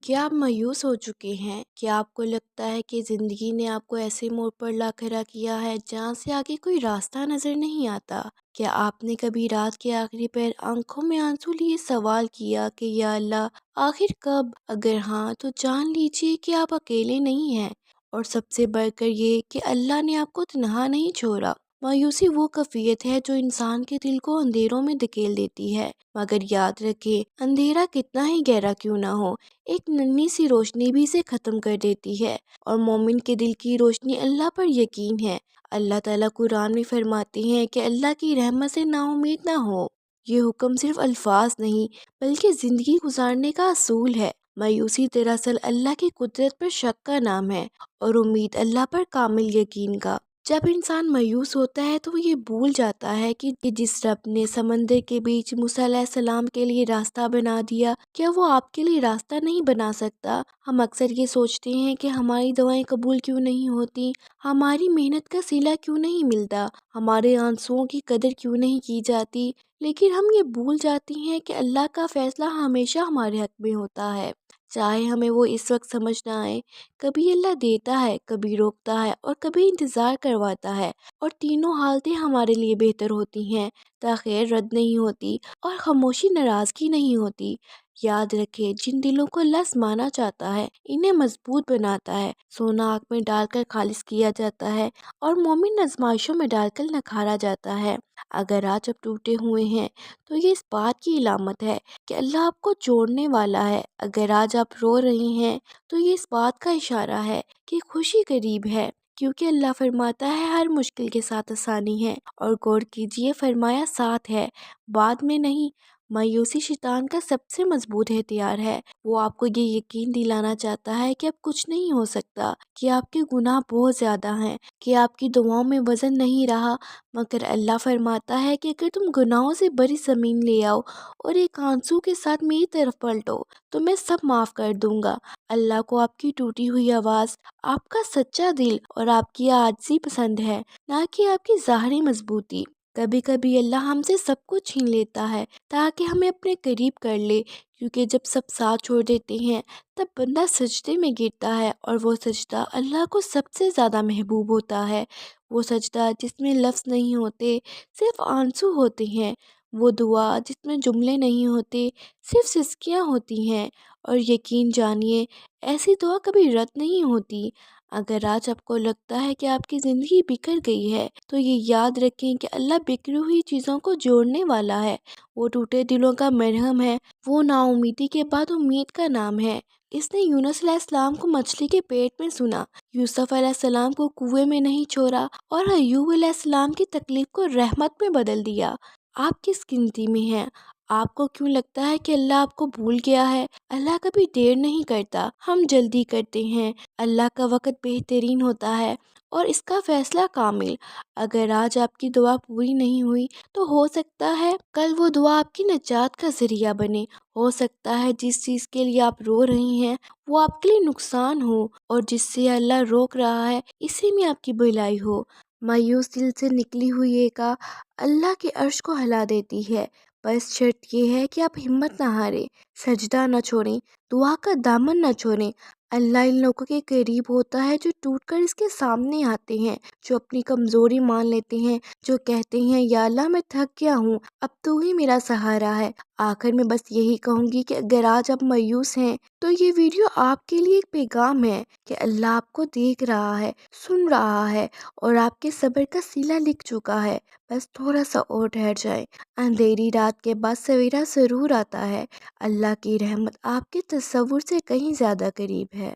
क्या आप मायूस हो चुके हैं? क्या आपको लगता है कि ज़िंदगी ने आपको ऐसे मोड़ पर ला खड़ा किया है जहाँ से आगे कोई रास्ता नज़र नहीं आता? क्या आपने कभी रात के आखिरी पहर आंखों में आंसू लिए सवाल किया कि या अल्लाह, आखिर कब? अगर हाँ, तो जान लीजिए कि आप अकेले नहीं हैं। और सबसे बढ़कर ये कि अल्लाह ने आपको तन्हा नहीं छोड़ा। मायूसी वो कैफियत है जो इंसान के दिल को अंधेरों में धकेल देती है, मगर याद रखे, अंधेरा कितना ही गहरा क्यों ना हो, एक नन्ही सी रोशनी भी इसे ख़त्म कर देती है। और मोमिन के दिल की रोशनी अल्लाह पर यकीन है। अल्लाह ताला कुरान में फरमाते हैं कि अल्लाह की रहमत से नाउम्मीद ना हो। ये हुक्म सिर्फ अल्फाज नहीं, बल्कि ज़िंदगी गुजारने का असूल है। मायूसी दरअसल अल्लाह की कुदरत पर शक का नाम है और उम्मीद अल्लाह पर कामिल यकीन का। जब इंसान मायूस होता है तो वो ये भूल जाता है कि जिस रब ने समंदर के बीच मूसा अलैहिस्सलाम के लिए रास्ता बना दिया, क्या वो आपके लिए रास्ता नहीं बना सकता? हम अक्सर ये सोचते हैं कि हमारी दुआएं कबूल क्यों नहीं होती, हमारी मेहनत का सिला क्यों नहीं मिलता, हमारे आंसुओं की कदर क्यों नहीं की जाती। लेकिन हम ये भूल जाती हैं कि अल्लाह का फैसला हमेशा हमारे हक में होता है, चाहे हमें वो इस वक्त समझ ना आए। कभी अल्लाह देता है, कभी रोकता है और कभी इंतज़ार करवाता है, और तीनों हालतें हमारे लिए बेहतर होती हैं। ताख़ीर रद्द नहीं होती और खामोशी नाराज़गी नहीं होती। याद रखें, जिन दिलों को अल्लाह आज़माना चाहता है, इन्हें मजबूत बनाता है। सोना आग में डालकर खालिश किया जाता है और मोमिन आजमाइशों में डालकर नखारा जाता है। अगर आज आप टूटे हुए हैं तो ये इस बात की इलामत है कि अल्लाह आपको जोड़ने वाला है। अगर आज आप रो रही हैं तो ये इस बात का इशारा है कि खुशी करीब है, क्योंकि अल्लाह फरमाता है हर मुश्किल के साथ आसानी है। और गौर कीजिए, फरमाया साथ है, बाद में नहीं। मायूसी शैतान का सबसे मजबूत हथियार है। वो आपको ये यकीन दिलाना चाहता है कि अब कुछ नहीं हो सकता, कि आपके गुनाह बहुत ज़्यादा हैं, कि आपकी दुआओं में वज़न नहीं रहा। मगर अल्लाह फरमाता है कि अगर तुम गुनाहों से भरी ज़मीन ले आओ और एक आंसू के साथ मेरी तरफ पलटो, तो मैं सब माफ़ कर दूंगा। अल्लाह को आपकी टूटी हुई आवाज़, आपका सच्चा दिल और आपकी आजिज़ी पसंद है, ना कि आपकी ज़ाहरी मजबूती। कभी कभी अल्लाह हमसे सब कुछ छीन लेता है ताकि हमें अपने करीब कर ले, क्योंकि जब सब साथ छोड़ देते हैं तब बंदा सजदे में गिरता है, और वो सजदा अल्लाह को सबसे ज़्यादा महबूब होता है। वो सजदा जिसमें लफ्ज़ नहीं होते, सिर्फ आंसू होते हैं। वो दुआ जिसमें जुमले नहीं होते, सिर्फ सिसकियाँ होती हैं। और यकीन जानिए, ऐसी दुआ कभी रद्द नहीं होती। अगर आज आपको लगता है कि आपकी ज़िंदगी बिखर गई है, तो ये याद रखें कि अल्लाह बिखरी हुई चीज़ों को जोड़ने वाला है। वो टूटे दिलों का मरहम है। वो नाउमीदी के बाद उम्मीद का नाम है। इसने यूनुस अलैहिस्सलाम को मछली के पेट में सुना, यूसुफ अलैहिस्सलाम को कुएं में नहीं छोड़ा, और अय्यूब अलैहिस्सलाम की तकलीफ को रहमत में बदल दिया। आप किस गिनती में हैं? आपको क्यों लगता है कि अल्लाह आपको भूल गया है? अल्लाह कभी देर नहीं करता, हम जल्दी करते हैं। अल्लाह का वक़्त बेहतरीन होता है और इसका फ़ैसला कामिल। अगर आज आपकी दुआ पूरी नहीं हुई, तो हो सकता है कल वो दुआ आपकी निजात का ज़रिया बने। हो सकता है जिस चीज़ के लिए आप रो रही हैं वो आपके लिए नुकसान हो, और जिससे अल्लाह रोक रहा है इसी में आपकी भलाई हो। मायूस दिल से निकली हुई एक आह अल्लाह के अर्श को हिला देती है। बस शर्त ये है कि आप हिम्मत ना हारें, सजदा न छोड़ें, दुआ का दामन न छोड़ें। अल्लाह इन लोगों के करीब होता है जो टूटकर इसके सामने आते हैं, जो अपनी कमज़ोरी मान लेते हैं, जो कहते हैं या अल्लाह मैं थक गया हूँ, अब तू ही मेरा सहारा है। आखिर में बस यही कहूँगी कि अगर आज आप मायूस हैं तो ये वीडियो आपके लिए एक पैगाम है कि अल्लाह आपको देख रहा है, सुन रहा है, और आपके सब्र का सिला लिख चुका है। बस थोड़ा सा और ठहर जाए। अंधेरी रात के बाद सवेरा ज़रूर आता है। अल्लाह की रहमत आपके तसव्वुर से कहीं ज़्यादा करीब है।